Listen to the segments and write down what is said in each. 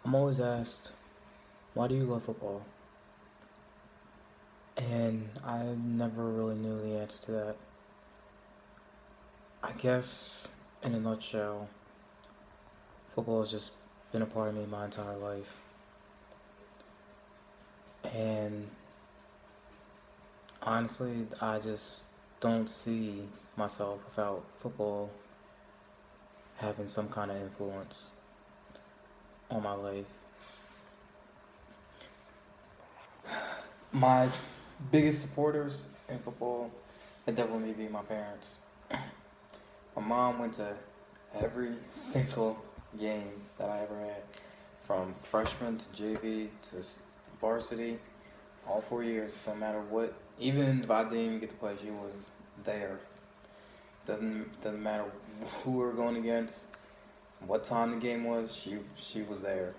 I'm always asked, why do you love football? And I never really knew the answer to that. I guess, in a nutshell, football has just been a part of me my entire life. And honestly, I just don't see myself without football having some kind of influence on my life. My biggest supporters in football would definitely be my parents. My mom went to every single game that I ever had, from freshman to JV to varsity, all 4 years, no matter what. Even if I didn't even get to play, she was there. Doesn't matter who we were going against, what time the game was. She was there.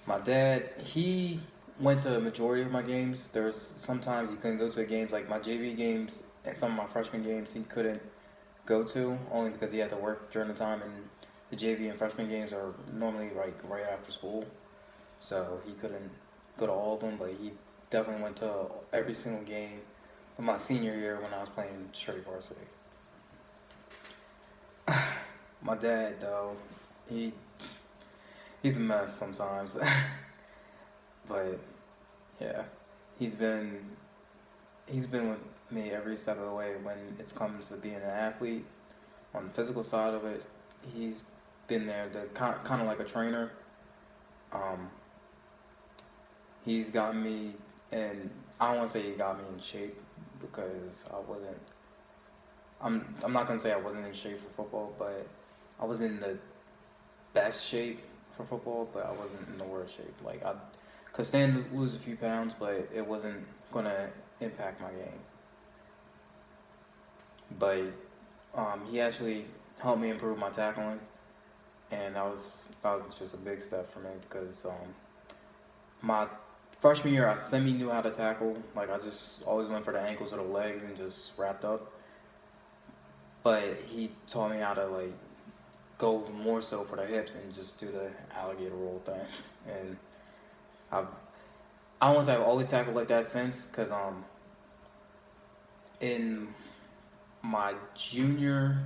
My dad, he went to a majority of my games. There's sometimes he couldn't go to the games, like my JV games and some of my freshman games. He couldn't go to only because he had to work during the time, and the JV and freshman games are normally like right after school, so he couldn't go to all of them. But he definitely went to every single game of my senior year when I was playing straight varsity. My dad though, he he's a mess sometimes, but yeah, he's been he's been with me every step of the way when it comes to being an athlete. On the physical side of it, he's been there, the kind of like a trainer. Um, he's gotten me, and I don't want to say he got me in shape because I wasn't. I'm not gonna say I wasn't in shape for football, but I was in the best shape for football, but I wasn't in the worst shape. Like I could stand to lose a few pounds, but it wasn't gonna impact my game. But he actually helped me improve my tackling, and that was just a big step for me because my freshman year I semi knew how to tackle. Like I just always went for the ankles or the legs and just wrapped up. But he taught me how to like go more so for the hips and just do the alligator roll thing. And I've I don't want to say I've always tackled like that since, because in my junior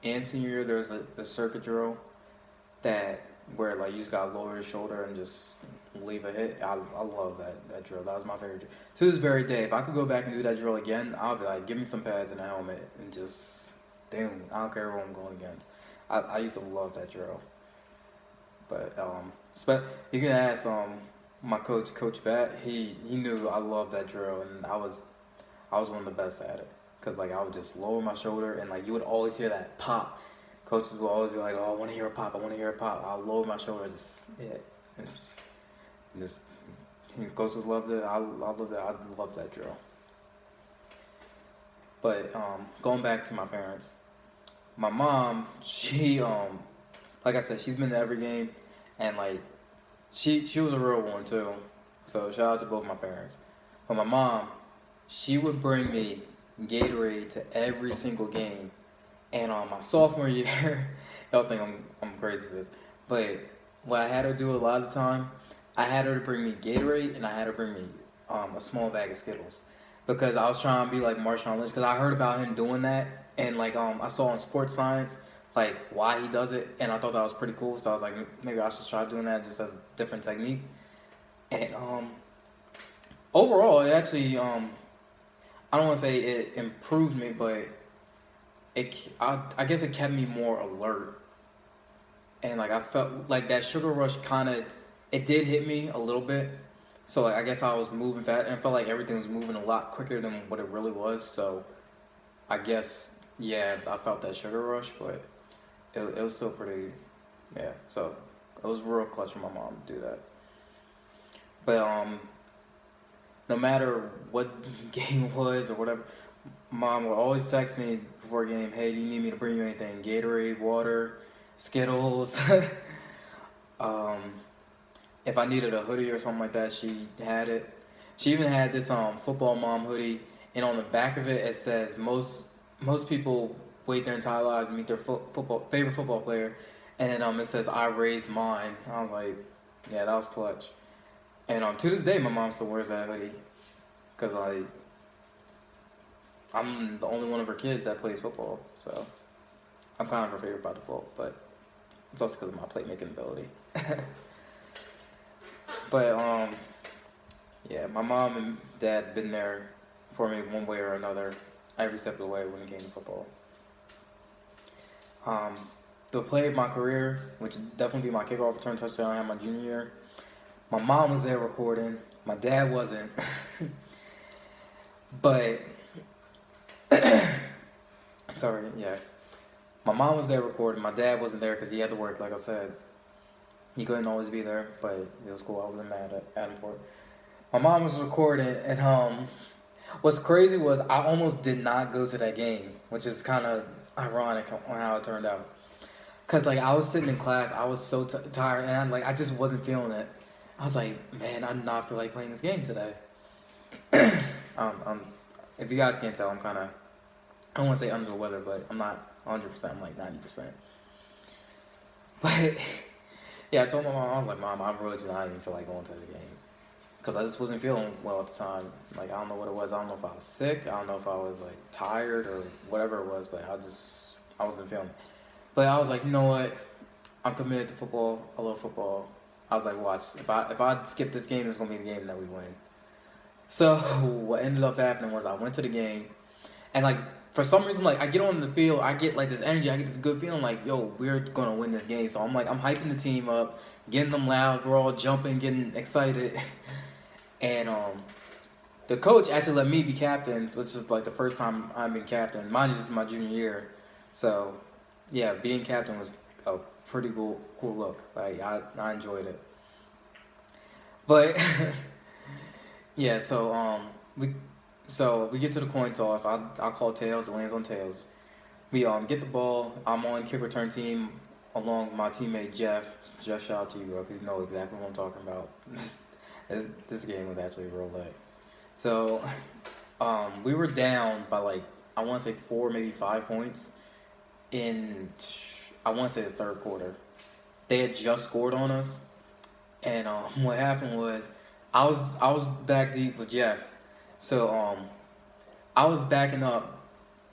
and senior year there was the circuit drill that where like you just gotta lower your shoulder and just leave a hit. I love that drill. That was my favorite drill. To this very day, if I could go back and do that drill again, I'll be like, give me some pads and a helmet and just damn, I don't care who I'm going against. I used to love that drill. But you can ask my coach, Coach Bat. He knew I loved that drill, and I was one of the best at it. Cause like I would just lower my shoulder, and like you would always hear that pop. Coaches will always be like, "Oh, I want to hear a pop. I want to hear a pop." I'll lower my shoulder, just yeah, it's just coaches loved it. I love that. I love that drill. But going back to my parents, my mom, she like I said, she's been to every game, and like she was a real one too. So shout out to both my parents. But my mom, she would bring me Gatorade to every single game. And on my sophomore year, y'all think I'm crazy for this, but what I had her do a lot of the time, I had her to bring me Gatorade and I had her bring me a small bag of Skittles, because I was trying to be like Marshawn Lynch, because I heard about him doing that, and like I saw on Sports Science like why he does it, and I thought that was pretty cool. So I was like, maybe I should try doing that just as a different technique. And overall, it actually I don't want to say it improved me, but I guess it kept me more alert, and like I felt like that sugar rush kind of it did hit me a little bit. So like I guess I was moving fast and I felt like everything was moving a lot quicker than what it really was. So I guess yeah, I felt that sugar rush, but it was still pretty yeah. So it was real clutch for my mom to do that. But no matter what game it was or whatever, mom would always text me before a game, "Hey, do you need me to bring you anything? Gatorade, water, Skittles." um, if I needed a hoodie or something like that, she had it. She even had this football mom hoodie, and on the back of it, it says most people wait their entire lives to meet their football favorite football player, And then it says I raised mine. I was like, yeah, that was clutch. And to this day, my mom still wears that hoodie, cause like I'm the only one of her kids that plays football, so I'm kind of her favorite by default. But it's also because of my playmaking ability. But yeah, my mom and dad been there for me one way or another, every step of the way when it came to football. The play of my career, which would definitely be my kickoff return touchdown I had my junior year. My mom was there recording. My dad wasn't. But sorry, yeah. My mom was there recording. My dad wasn't there because he had to work, like I said. He couldn't always be there, but it was cool. I wasn't mad at him for it. My mom was recording, and what's crazy was I almost did not go to that game, which is kind of ironic on how it turned out. Cause like I was sitting in class, I was so tired, and I just wasn't feeling it. I was like, man, I do not feel like playing this game today. If you guys can't tell, I'm kind of, I don't want to say under the weather, but I'm not 100%. I'm like 90%. But yeah, I told my mom, I was like, Mom, I really do not even feel like going to the game. Because I just wasn't feeling well at the time. Like, I don't know what it was. I don't know if I was sick. I don't know if I was, like, tired or whatever it was. But I wasn't feeling it. But I was like, you know what? I'm committed to football. I love football. I was like, watch. If I skip this game, it's going to be the game that we win. So what ended up happening was I went to the game. And, like, for some reason, like, I get on the field. I get, like, this energy. I get this good feeling like, yo, we're going to win this game. So I'm hyping the team up, getting them loud. We're all jumping, getting excited. And the coach actually let me be captain, which is like the first time I've been captain. Mind you, this is my junior year. So, yeah, being captain was a pretty cool look. Like, I enjoyed it. But, yeah, so we get to the coin toss. I'll call tails. It lands on tails. We get the ball. I'm on kick return team along with my teammate Jeff. Jeff, shout out to you, bro, because you know exactly what I'm talking about. This game was actually real lit. So, we were down by like, I want to say 4, maybe 5 points in, I want to say the third quarter. They had just scored on us, and what happened was, I was back deep with Jeff, so I was backing up,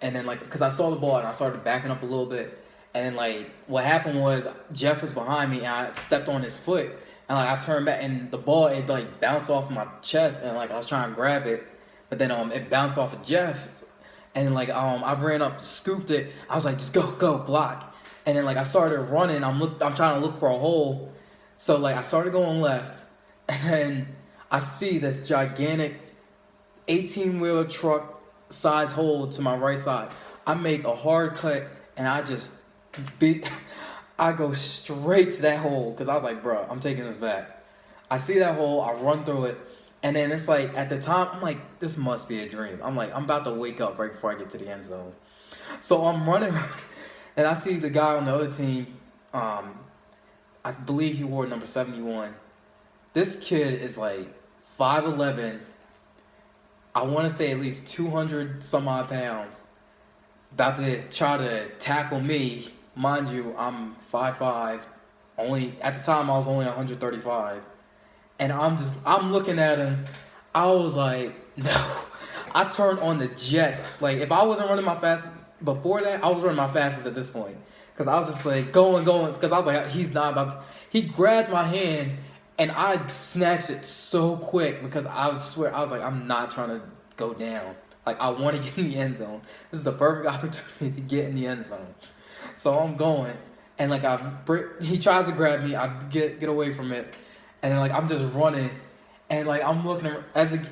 and then like, cause I saw the ball and I started backing up a little bit, and then like, what happened was Jeff was behind me and I stepped on his foot. And like I turned back, and the ball it like bounced off my chest, and like I was trying to grab it, but then it bounced off of Jeff, and like I ran up, scooped it. I was like, just go block, and then like I started running. I'm trying to look for a hole, so like I started going left, and I see this gigantic 18-wheeler truck size hole to my right side. I make a hard cut, and I just I go straight to that hole because I was like, bro, I'm taking this back. I see that hole, I run through it, and then it's like, at the time, I'm like, this must be a dream. I'm like, I'm about to wake up right before I get to the end zone. So I'm running, and I see the guy on the other team, I believe he wore number 71. This kid is like 5'11", I want to say at least 200 some odd pounds, about to try to tackle me. Mind you, I'm 5'5", only, at the time I was only 135, and I'm looking at him, I was like, no, I turned on the jets, like, if I wasn't running my fastest before that, I was running my fastest at this point, because I was just like, going, because I was like, he's not about to, he grabbed my hand, and I snatched it so quick, because I swear, I was like, I'm not trying to go down, like, I want to get in the end zone, this is a perfect opportunity to get in the end zone. So I'm going, and like he tries to grab me, I get away from it, and then like I'm just running, and like I'm looking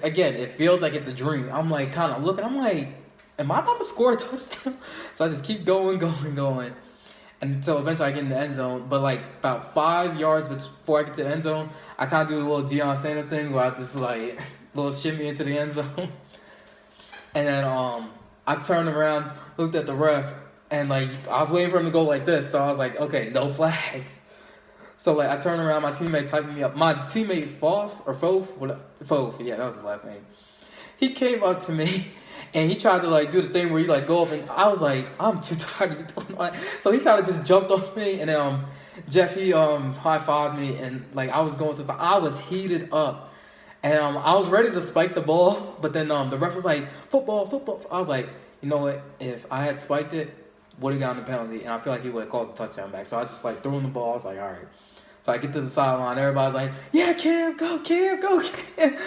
again, it feels like it's a dream. I'm like kind of looking, I'm like, am I about to score a touchdown? So I just keep going, until eventually I get in the end zone. But like about 5 yards before I get to the end zone, I kind of do the little Deion Sanders thing where I just like little shimmy into the end zone, and then I turned around, looked at the ref. And, like, I was waiting for him to go like this. So I was like, okay, no flags. So, like, I turned around. My teammate's hyping me up. My teammate, Foth, yeah, that was his last name. he came up to me and he tried to like do the thing where you like go up, and I was like, I'm too tired to be doing all that. So he kind of just jumped on me, and then Jeff, he high fived me, and like I was going to, so I was heated up, and I was ready to spike the ball, but then the ref was like, football, football. I was like, you know what? If I had spiked it, would have gotten a penalty, and I feel like he would have called the touchdown back. So I just like threw him the ball. I was like, all right. So I get to the sideline, everybody's like, yeah, Cam, go, Cam.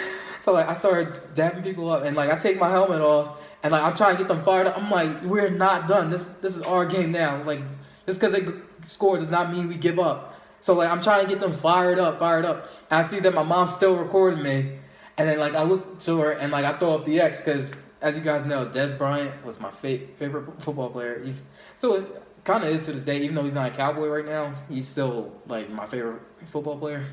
So like I started dapping people up, and like I take my helmet off, and like I'm trying to get them fired up. I'm like, we're not done. This is our game now. Like just because they scored does not mean we give up. So like I'm trying to get them fired up. And I see that my mom's still recording me, and then like I look to her and like I throw up the X because as you guys know, Des Bryant was my favorite football player. He's still kind of is to this day, even though he's not a Cowboy right now. He's still like my favorite football player.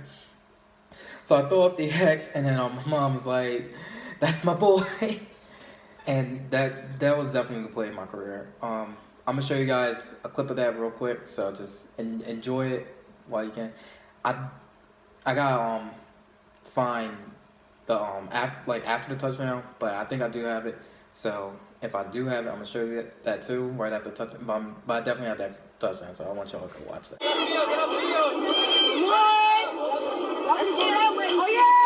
So I throw up the X, and then my mom was like, "That's my boy," and that was definitely the play of my career. I'm gonna show you guys a clip of that real quick, so just enjoy it while you can. I got find the after the touchdown, but I think I do have it. So if I do have it, I'm gonna show you that too right after touchdown. But I definitely have that touchdown, so I want y'all to go watch that. Oh yeah!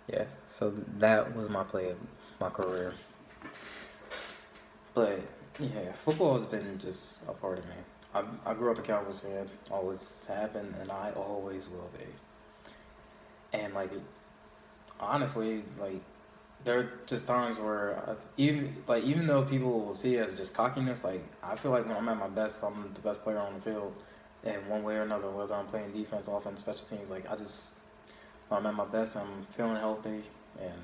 Yeah, so that was my play of my career. But yeah, football has been just a part of me. I grew up a Cowboys fan, always have been, and I always will be. And like, honestly, like, there are just times where even though people will see it as just cockiness, like I feel like when I'm at my best, I'm the best player on the field, in one way or another, whether I'm playing defense, offense, special teams. Like when I'm at my best, I'm feeling healthy, and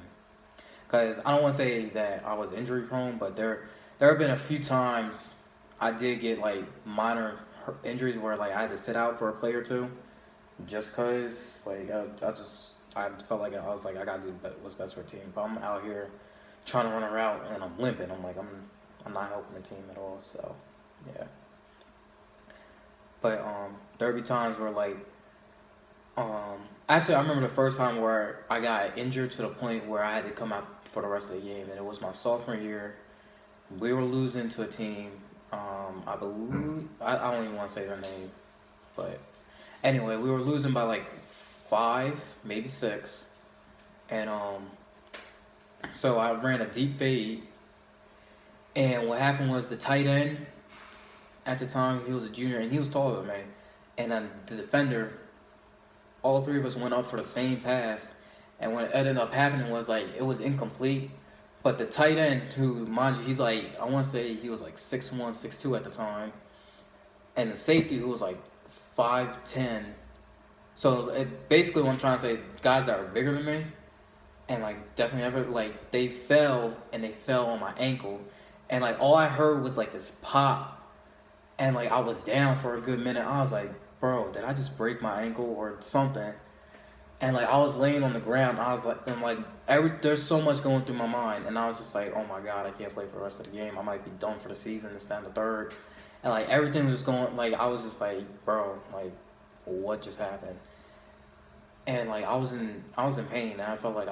because I don't want to say that I was injury prone, but there have been a few times I did get like minor injuries where like I had to sit out for a play or two, just cause like I felt like I was like I gotta do what's best for the team. If I'm out here trying to run a route and I'm limping, I'm not helping the team at all. So yeah. But there'll be times where like actually I remember the first time where I got injured to the point where I had to come out for the rest of the game, and it was my sophomore year. We were losing to a team. I believe I don't even want to say their name, but anyway, we were losing by like 5, maybe 6, and so I ran a deep fade, and what happened was the tight end at the time, he was a junior and he was taller than me, and then the defender, all three of us went up for the same pass, and what ended up happening was like it was incomplete. But the tight end, who, mind you, he's like, I want to say he was like 6'1", 6'2" at the time. And the safety, who was like 5'10". So basically what I'm trying to say, guys that are bigger than me, and like definitely like they fell on my ankle. And like all I heard was like this pop. And like I was down for a good minute. I was like, bro, did I just break my ankle or something? And like I was laying on the ground, I was like, there's so much going through my mind, and I was just like, oh my god, I can't play for the rest of the game. I might be done for the season. It's down the third, and like everything was just going. Like I was just like, bro, like what just happened? And like I was in pain, and I felt like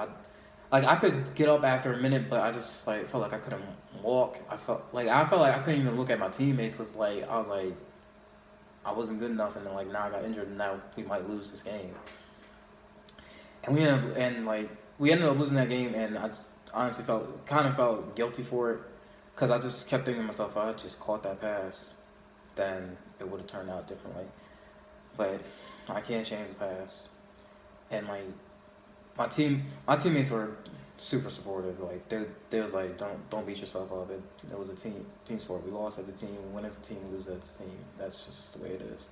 I could get up after a minute, but I just like felt like I couldn't walk. I felt like I couldn't even look at my teammates because like I was like I wasn't good enough, and then like now I got injured, and now we might lose this game. And we ended up losing that game, and I just honestly felt guilty for it, because I just kept thinking to myself, if I had just caught that pass, then it would have turned out differently. But I can't change the past, and like my teammates were super supportive. Like they was like, don't beat yourself up. It was a team sport. We lost as a team, we win as a team, we lose as a team. That's just the way it is.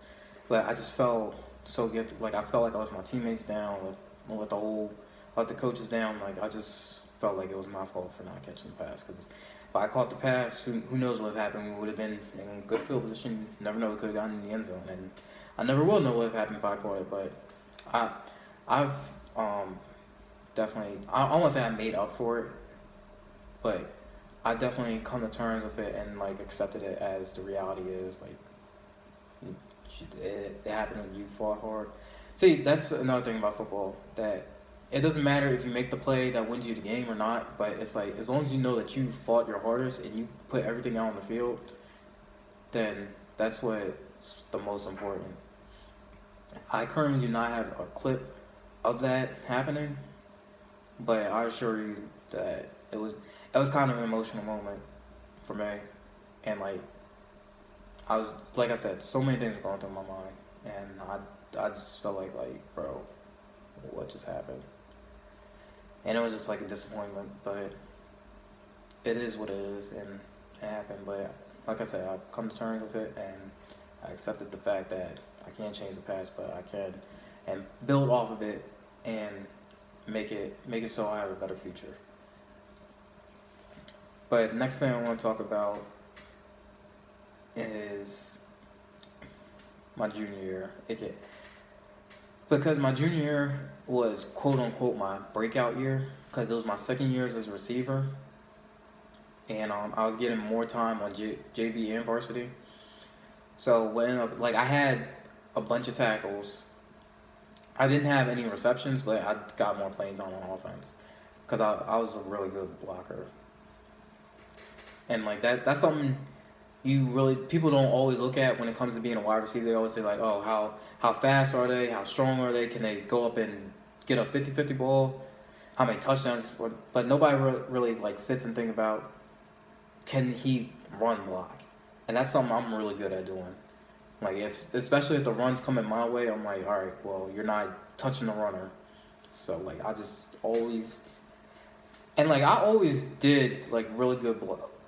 But I just felt so guilty. Like I felt like I let my teammates down, let the coaches down. Like I just felt like it was my fault for not catching the pass. Because if I caught the pass, who knows what happened? We would have been in good field position. Never know, we could have gotten in the end zone. And I never will know what happened if I caught it. But I've definitely, I won't say I made up for it, but I definitely come to terms with it and like accepted it as the reality is. Like it happened when you fought hard. See, that's another thing about football, that it doesn't matter if you make the play that wins you the game or not, but it's like as long as you know that you fought your hardest and you put everything out on the field, then that's what's the most important. I currently do not have a clip of that happening, but I assure you that it was kind of an emotional moment for me, and like I was, like I said, so many things were going through my mind, and I just felt like bro, what just happened? And it was just like a disappointment, but it is what it is, and it happened. But like I said, I've come to terms with it, and I accepted the fact that I can't change the past, but I can, and build off of it, and make it so I have a better future. But next thing I want to talk about is my junior year. Because my junior year was quote unquote my breakout year, because it was my second year as a receiver, and I was getting more time on JV and varsity. So what ended up, like, I had a bunch of tackles. I didn't have any receptions, but I got more playing time on offense because I was a really good blocker. And like that's something people don't always look at when it comes to being a wide receiver. They always say like, oh, how fast are they? How strong are they? Can they go up and get a 50-50 ball? How many touchdowns? But nobody really like sits and think about, can he run block? And that's something I'm really good at doing. Like especially if the run's coming my way, I'm like, all right, well, you're not touching the runner. So like I just always, and like I always did like really good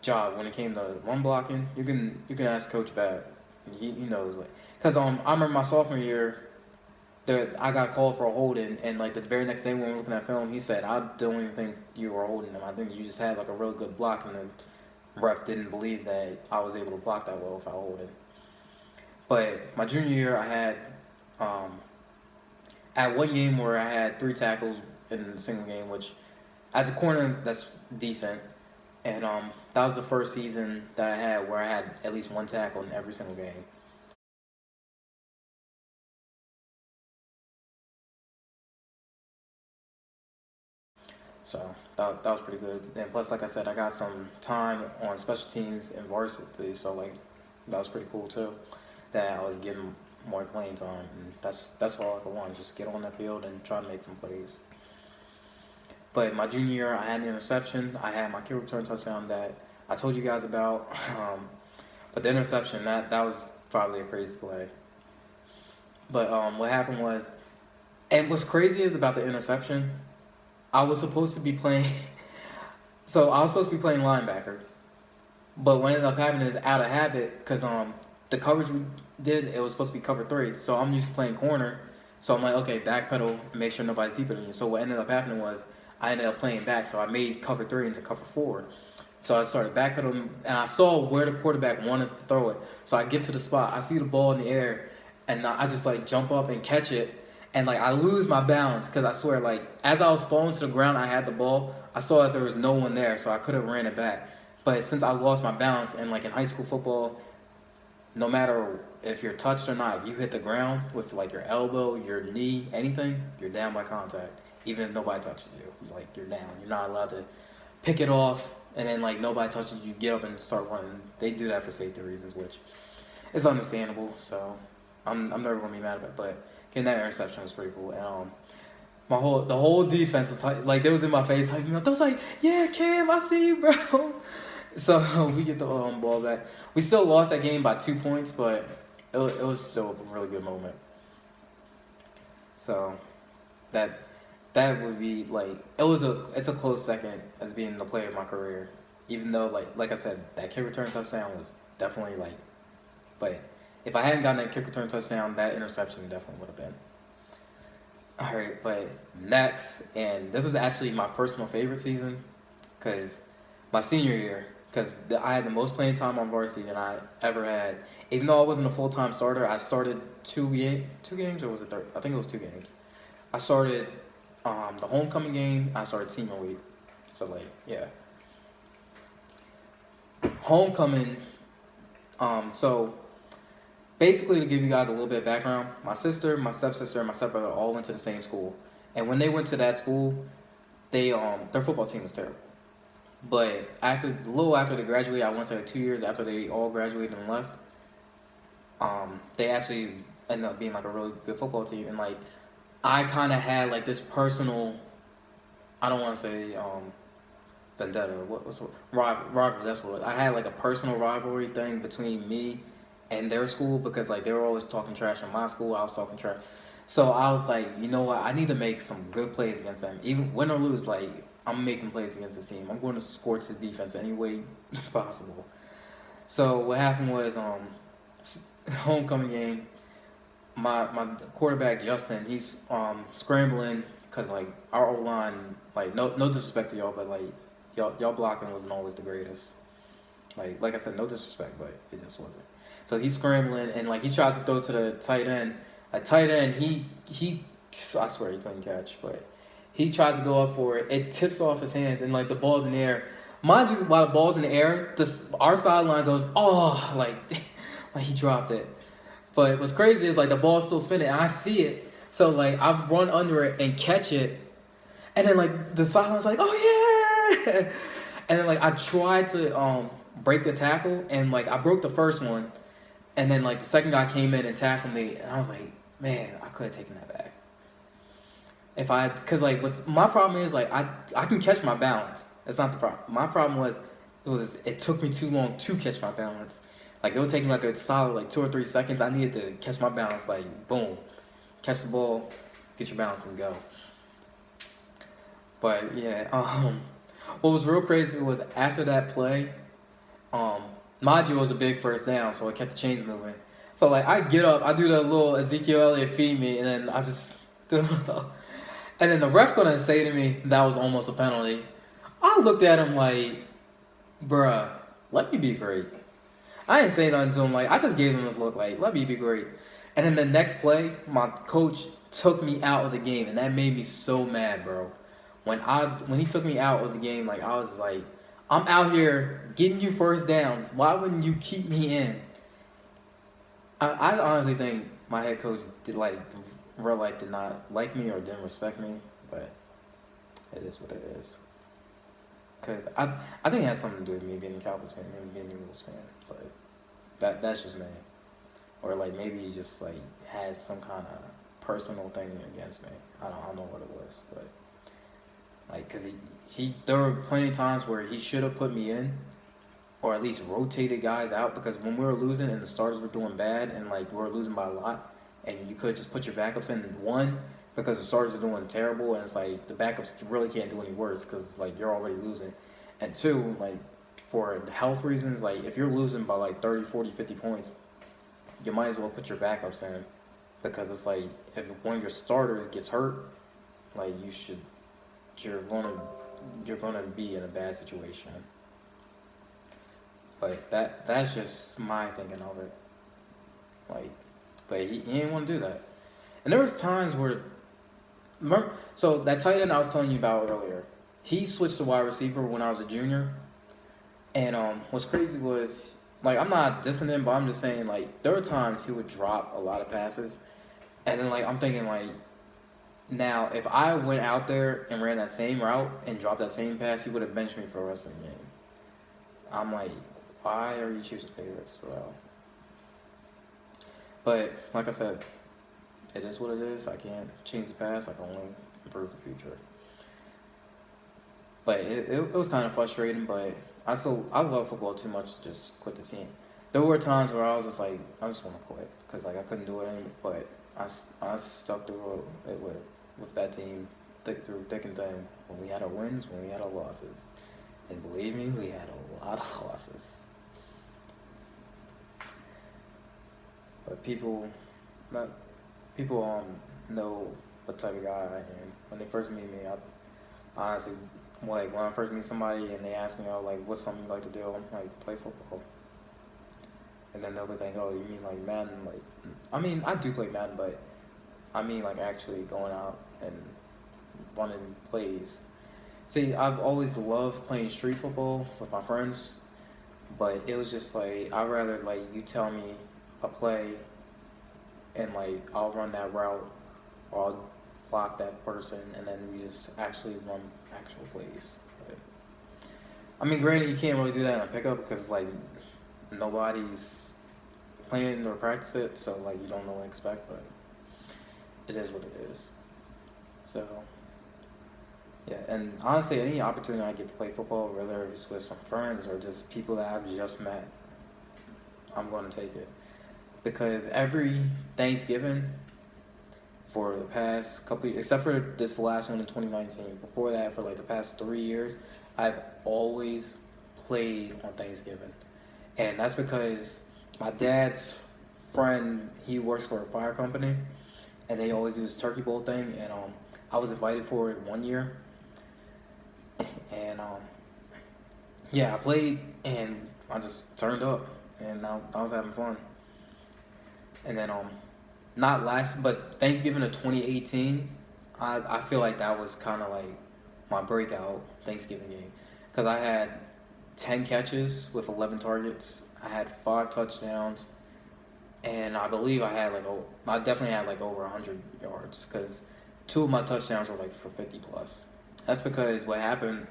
job when it came to run blocking. You can ask Coach Bat. He knows, like, cause I remember my sophomore year that I got called for a holding, and like the very next day when we were looking at film, he said, I don't even think you were holding him. I think you just had like a real good block, and the ref didn't believe that I was able to block that well if I hold it. But my junior year, I had at one game where I had 3 tackles in a single game, which as a corner, that's decent. And that was the first season that I had where I had at least 1 tackle in every single game. So that was pretty good. And plus, like I said, I got some time on special teams and varsity, so like that was pretty cool too. That I was getting more playing time, and that's all I could want, just get on the field and try to make some plays. But my junior year, I had an interception. I had my kick return touchdown that I told you guys about. But the interception, that was probably a crazy play. But what happened was, and what's crazy is about the interception, I was supposed to be playing. So I was supposed to be playing linebacker, but what ended up happening is out of habit, because the coverage we did, it was supposed to be cover 3. So I'm used to playing corner. So I'm like, okay, backpedal, make sure nobody's deeper than you. So what ended up happening was I ended up playing back. So I made cover 3 into cover 4. So I started backpedaling, and I saw where the quarterback wanted to throw it. So I get to the spot, I see the ball in the air, and I just like jump up and catch it. And like I lose my balance, because I swear, like as I was falling to the ground, I had the ball. I saw that there was no one there, so I could have ran it back. But since I lost my balance, and like in high school football, no matter if you're touched or not, if you hit the ground with like your elbow, your knee, anything, you're down by contact. Even if nobody touches you, like you're down. You're not allowed to pick it off, and then like nobody touches you, get up and start running. They do that for safety reasons, which is understandable. So I'm never gonna be mad about it. But getting that interception was pretty cool. And the whole defense was like, they was in my face, hyping me up. They was like, yeah, Cam, I see you, bro. So we get the ball back. We still lost that game by 2 points, but it was still a really good moment. So that that would be like it's a close second as being the player of my career. Even though like I said, that kick return touchdown was definitely like, but if I hadn't gotten that kick return touchdown, that interception definitely would have been. All right, but next, and this is actually my personal favorite season, because my senior year, because I had the most playing time on varsity than I ever had. Even though I wasn't a full time starter, I started two games, or was it third? I think it was 2 games. I started the homecoming game. I started senior week, so like yeah, homecoming. So basically, to give you guys a little bit of background, my sister, my stepsister, and my stepbrother all went to the same school, and when they went to that school, they their football team was terrible. But a little after they graduated, I want to say like 2 years after they all graduated and left, they actually ended up being like a really good football team. And like I kind of had like this personal, I don't want to say vendetta. What's the rivalry? That's what I had, like a personal rivalry thing between me and their school, because like they were always talking trash in my school. I was talking trash. So I was like, you know what? I need to make some good plays against them, even win or lose. Like I'm making plays against the team. I'm going to scorch his defense any way possible. So what happened was, homecoming game. My quarterback Justin, he's scrambling because like our O line, like no disrespect to y'all, but like y'all blocking wasn't always the greatest. Like I said, no disrespect, but it just wasn't. So he's scrambling and like he tries to throw to the tight end. A tight end, he I swear he couldn't catch, but he tries to go up for it. It tips off his hands and like the ball's in the air. Mind you, while the ball's in the air, our sideline goes, oh, like like he dropped it. But what's crazy is like the ball's still spinning and I see it. So like I run under it and catch it. And then like the silence like, oh yeah. And then like I tried to break the tackle and like I broke the first one. And then like the second guy came in and tackled me and I was like, man, I could have taken that back. Cause like what's my problem is like I can catch my balance. That's not the problem. My problem was it took me too long to catch my balance. Like it would take me like a solid like 2 or 3 seconds. I needed to catch my balance, like boom, catch the ball, get your balance and go. But yeah, what was real crazy was after that play, mind you, it was a big first down, so it kept the chains moving. So like I get up, I do the little Ezekiel Elliott feed me, and then I just and then the ref gonna say to me that was almost a penalty. I looked at him like, bruh, let me be great. I didn't say nothing to him. Like I just gave him this look like, let me be great. And then the next play, my coach took me out of the game, and that made me so mad, bro. When he took me out of the game, like I was just like, I'm out here getting you first downs. Why wouldn't you keep me in? I honestly think my head coach real life did not like me or didn't respect me, but it is what it is. Cause I think it has something to do with me being a Cowboys fan, maybe being a Eagles fan, but that's just me. Or like maybe he just like has some kind of personal thing against me. I don't know what it was, but like cause he there were plenty of times where he should have put me in, or at least rotated guys out, because when we were losing and the starters were doing bad and like we were losing by a lot, and you could just put your backups in, one, because the starters are doing terrible and it's like the backups really can't do any worse because like you're already losing, and two, like for health reasons, like if you're losing by like 30, 40, 50 points, you might as well put your backups in, because it's like if one of your starters gets hurt, like you're gonna be in a bad situation. But that's just my thinking of it. Like, but he didn't want to do that. And there was times where, remember, so that tight end I was telling you about earlier, he switched to wide receiver when I was a junior. And what's crazy was, like, I'm not dissing him, but I'm just saying, like, there were times he would drop a lot of passes. And then, like, I'm thinking, like, now, if I went out there and ran that same route and dropped that same pass, he would have benched me for the rest of the game. I'm like, why are you choosing favorites, bro? But, like I said, it is what it is. I can't change the past. I can only improve the future. But it was kind of frustrating, but I love football too much to just quit the team. There were times where I was just like, I just want to quit because like I couldn't do it anymore. But I stuck through it with that team through thick and thin. When we had our wins, when we had our losses, and believe me, we had a lot of losses. But not people know what type of guy I am. When they first meet me, I honestly, like when I first meet somebody and they ask me, oh, like, what's something you like to do? I'm like, play football. And then they'll be think, oh, you mean like Madden? Like, I mean, I do play Madden, but I mean like actually going out and running plays. See, I've always loved playing street football with my friends, but it was just like I'd rather like you tell me a play and like I'll run that route or I'll block that person and then we just actually run actual plays. But, I mean, granted, you can't really do that in a pickup because like nobody's playing or practice it, so like you don't know what to expect, but it is what it is. So yeah, and honestly, any opportunity I get to play football, whether it's with some friends or just people that I've just met, I'm going to take it. Because every Thanksgiving for the past couple years, except for this last one in 2019, before that, for like the past 3 years, I've always played on Thanksgiving. And that's because my dad's friend, he works for a fire company, and they always do this turkey bowl thing, and I was invited for it one year. And yeah, I played and I just turned up and I was having fun. And then not last but Thanksgiving of 2018, I feel like that was kind of like my breakout Thanksgiving game because I had 10 catches with 11 targets. I had 5 touchdowns, and I believe I definitely had like over 100 yards because 2 of my touchdowns were like for 50 plus. That's because what happened.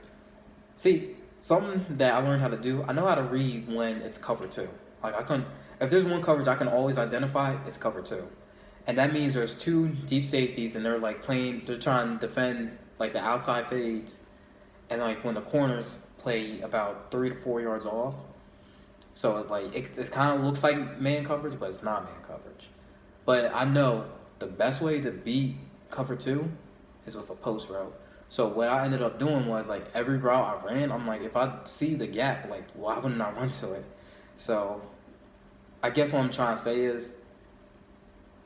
See, something that I learned how to do. I know how to read when it's cover 2. Like I couldn't. If there's one coverage I can always identify, it's cover 2, and that means there's 2 deep safeties and they're like playing. They're trying to defend like the outside fades, and like when the corners play about 3 to 4 yards off. So it's like it kind of looks like man coverage, but it's not man coverage. But I know the best way to beat cover 2 is with a post route. So what I ended up doing was like every route I ran, I'm like, if I see the gap, like why wouldn't I run to it? So I guess what I'm trying to say is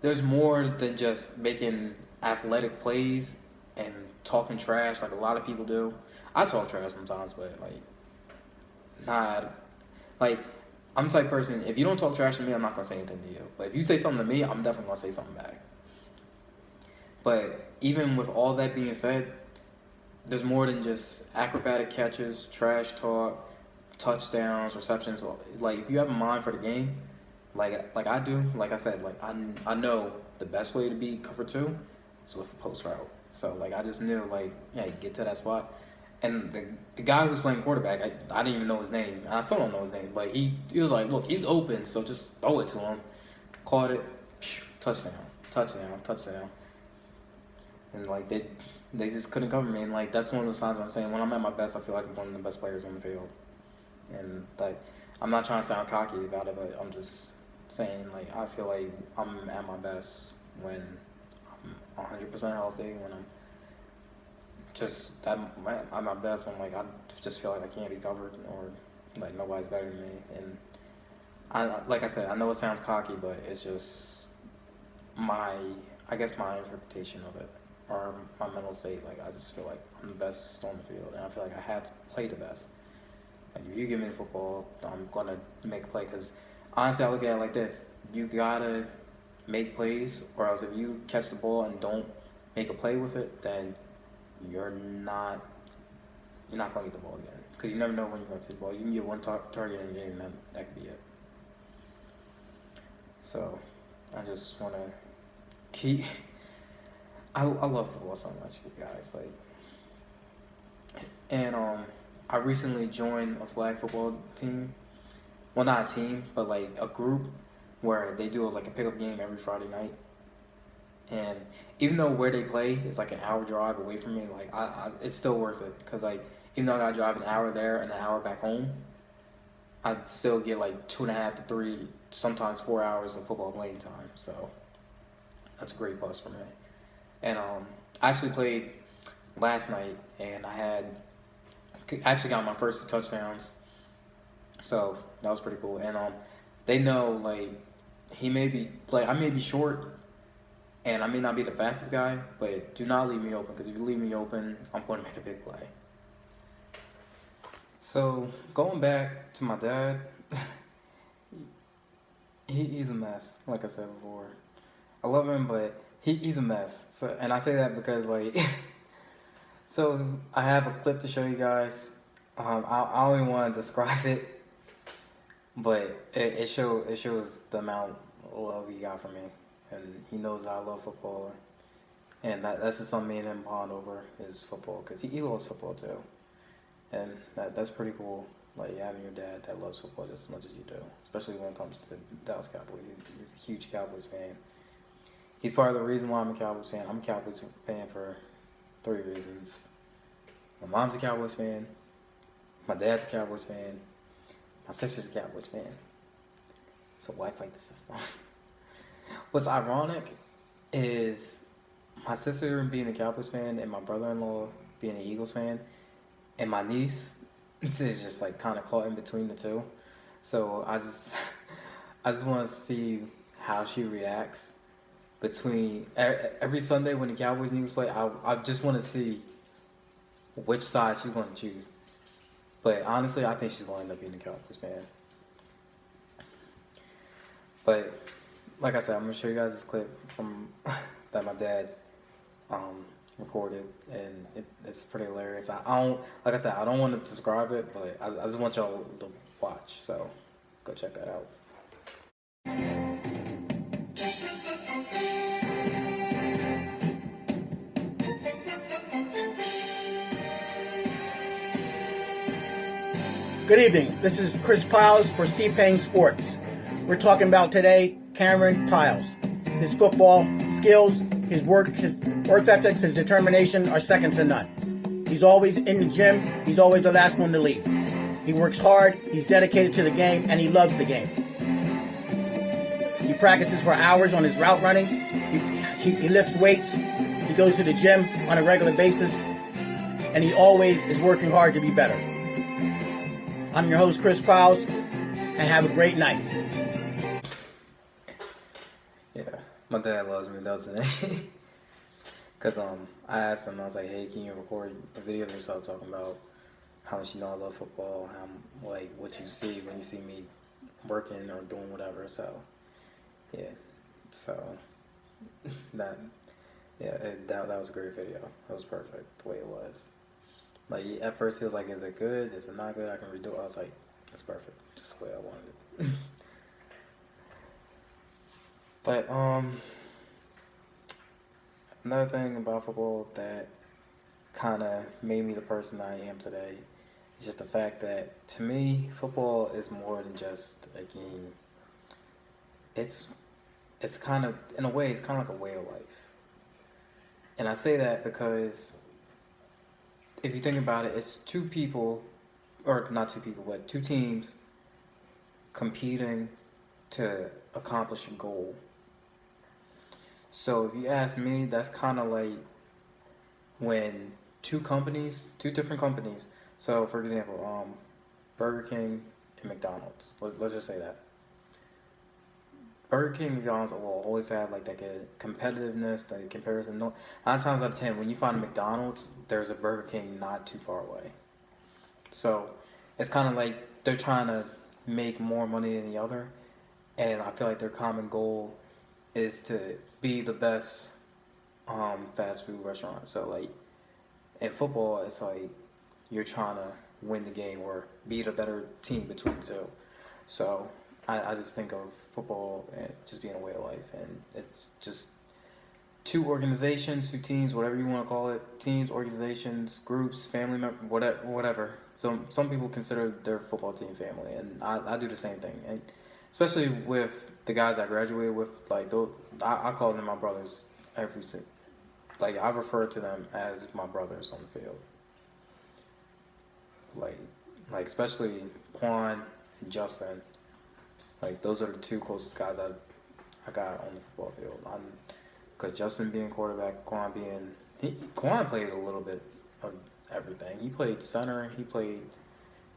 there's more than just making athletic plays and talking trash like a lot of people do. I talk trash sometimes, but like not like I'm the type of person, if you don't talk trash to me, I'm not gonna say anything to you. But if you say something to me, I'm definitely gonna say something back. But even with all that being said, there's more than just acrobatic catches, trash talk, touchdowns, receptions. Like if you have a mind for the game, like I do, like I said, like I know the best way to beat cover 2 is with a post route. So like I just knew like yeah, get to that spot. And the guy who was playing quarterback, I didn't even know his name. And I still don't know his name, but he was like, look, he's open, so just throw it to him. Caught it, touchdown. And like they just couldn't cover me. And like that's one of those times where I'm saying when I'm at my best, I feel like I'm one of the best players on the field. And like I'm not trying to sound cocky about it, but I'm just saying like I feel like I'm at my best when I'm 100% healthy, when I'm just at my best. I'm like I just feel like I can't be covered or like nobody's better than me. And like I said, I know it sounds cocky, but it's just my interpretation of it or my mental state. Like I just feel like I'm the best on the field, and I feel like I had to play the best. Like if you give me the football, I'm gonna make a play. Because honestly, I look at it like this: you gotta make plays, or else if you catch the ball and don't make a play with it, then you're not gonna get the ball again. Because you never know when you're gonna take the ball. You can get one target in a game, and that could be it. So I just wanna keep. I love football so much, you guys. Like, and I recently joined a flag football team. Well, not a team, but like a group where they do like a pickup game every Friday night. And even though where they play is like an hour drive away from me, like it's still worth it because like even though I gotta drive an hour there and an hour back home, I'd still get like 2.5 to 3, sometimes 4 hours of football playing time. So that's a great plus for me. And I actually played last night, and I actually got my first 2 touchdowns. So that was pretty cool. And they know like he may be like I may be short, and I may not be the fastest guy, but do not leave me open because if you leave me open, I'm going to make a big play. So going back to my dad, he's a mess. Like I said before, I love him, but he's a mess. So and I say that because like, so I have a clip to show you guys. I don't even want to describe it, but it shows the amount of love he got from me, and he knows I love football, and that's just something me and him bond over is football because he loves football too, and that's pretty cool. Like having your dad that loves football just as much as you do, especially when it comes to the Dallas Cowboys. He's a huge Cowboys fan. He's part of the reason why I'm a Cowboys fan. I'm a Cowboys fan for 3 reasons. My mom's a Cowboys fan. My dad's a Cowboys fan. My sister's a Cowboys fan. So why fight the system? What's ironic is my sister being a Cowboys fan and my brother-in-law being an Eagles fan, and my niece is just like kind of caught in between the two. So I just want to see how she reacts between every Sunday when the Cowboys and Eagles play. I just want to see which side she's going to choose. But honestly, I think she's going to end up being a Cowboys fan. But like I said, I'm going to show you guys this clip from that my dad recorded, and it's pretty hilarious. I don't, like I said, I don't want to describe it, but I just want y'all to watch. So go check that out. Good evening. This is Chris Piles for Steve Payne Sports. We're talking about today Cameron Piles. His football skills, his work ethics, his determination are second to none. He's always in the gym. He's always the last one to leave. He works hard. He's dedicated to the game, and he loves the game. He practices for hours on his route running. He lifts weights. He goes to the gym on a regular basis, and he always is working hard to be better. I'm your host, Chris Piles, and have a great night. Yeah, my dad loves me, doesn't he? Because I asked him, I was like, hey, can you record a video of yourself talking about how much you know I love football, how like what you see when you see me working or doing whatever. So yeah, so that was a great video. It was perfect the way it was. Like at first he was like, is it good? Is it not good? I can redo it. I was like, it's perfect, just the way I wanted it. But another thing about football that kind of made me the person I am today is just the fact that to me football is more than just a game. It's kind of, in a way, it's kind of like a way of life. And I say that because if you think about it, it's 2 people, or not 2 people, but 2 teams competing to accomplish a goal. So if you ask me, that's kind of like when 2 different companies. So for example, Burger King and McDonald's. Let's just say that. Burger King and McDonald's will always have like that competitiveness, like comparison. 9 times out of 10, when you find a McDonald's, there's a Burger King not too far away. So it's kind of like they're trying to make more money than the other, and I feel like their common goal is to be the best fast food restaurant. So like in football, it's like you're trying to win the game or beat a better team between the 2. So I just think of football and just being a way of life, and it's just 2 organizations, 2 teams, whatever you want to call it, teams, organizations, groups, family members, whatever. So some people consider their football team family, and I do the same thing, and especially with the guys I graduated with, like those, I call them my brothers. Like I refer to them as my brothers on the field. Like especially Quan and Justin. Like those are the 2 closest guys I got on the football field. Because Justin being quarterback, Quan being Quan played a little bit of everything. He played center. He played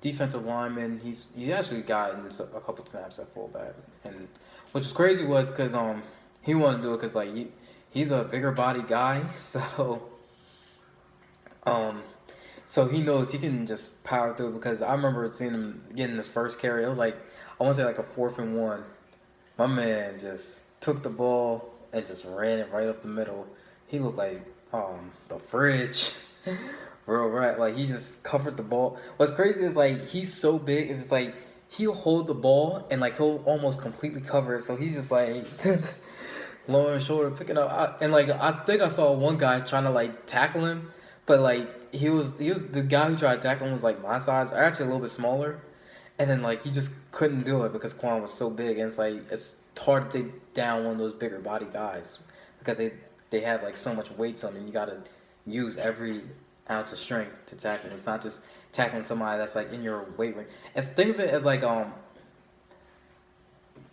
defensive lineman. He actually got in a couple snaps at fullback, and which was crazy was because he wanted to do it because like he's a bigger body guy, um so he knows he can just power through. Because I remember seeing him getting his first carry. It was like I want to say like a 4th and 1. My man just took the ball and just ran it right up the middle. He looked like the fridge. Real right. Like he just covered the ball. What's crazy is like he's so big, it's just like he'll hold the ball and like he'll almost completely cover it. So he's just like lower and shoulder picking up. And like I think I saw one guy trying to like tackle him, but like he was the guy who tried to tackle him was like my size, or actually a little bit smaller. And then like he just couldn't do it because Quan was so big, and it's like it's hard to take down one of those bigger body guys because they have like so much weights on them. You gotta use every ounce of strength to tackle. It's not just tackling somebody that's like in your weight range. And think of it as like a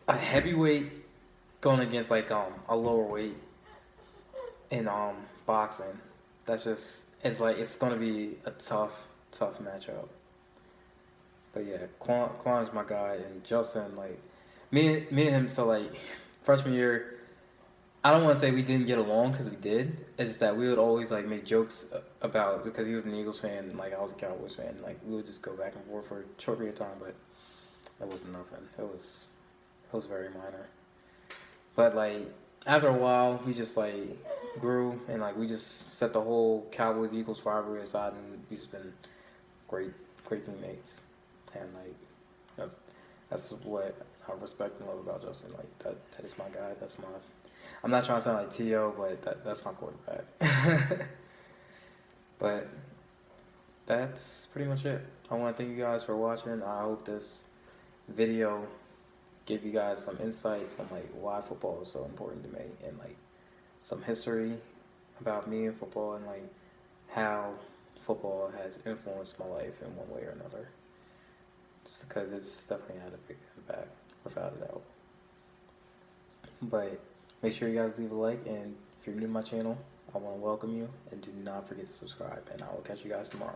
heavyweight going against like a lower weight in boxing. That's just it's like it's gonna be a tough matchup. But yeah, Quan's my guy, and Justin, like me and him. So like freshman year, I don't want to say we didn't get along because we did. It's just that we would always like make jokes about, because he was an Eagles fan and like I was a Cowboys fan. Like we would just go back and forth for a short period of time, but it wasn't nothing. It was very minor. But like after a while, we just like grew, and like we just set the whole Cowboys Eagles rivalry aside, and we just been great teammates. And like that's what I respect and love about Justin. Like that is my guy. That's my. I'm not trying to sound like T.O., but that's my quarterback. But that's pretty much it. I want to thank you guys for watching. I hope this video gave you guys some insights on like why football is so important to me, and like some history about me and football, and like how football has influenced my life in one way or another. Just because it's definitely had a big impact, without a doubt. But make sure you guys leave a like, and if you're new to my channel, I want to welcome you, and do not forget to subscribe, and I will catch you guys tomorrow.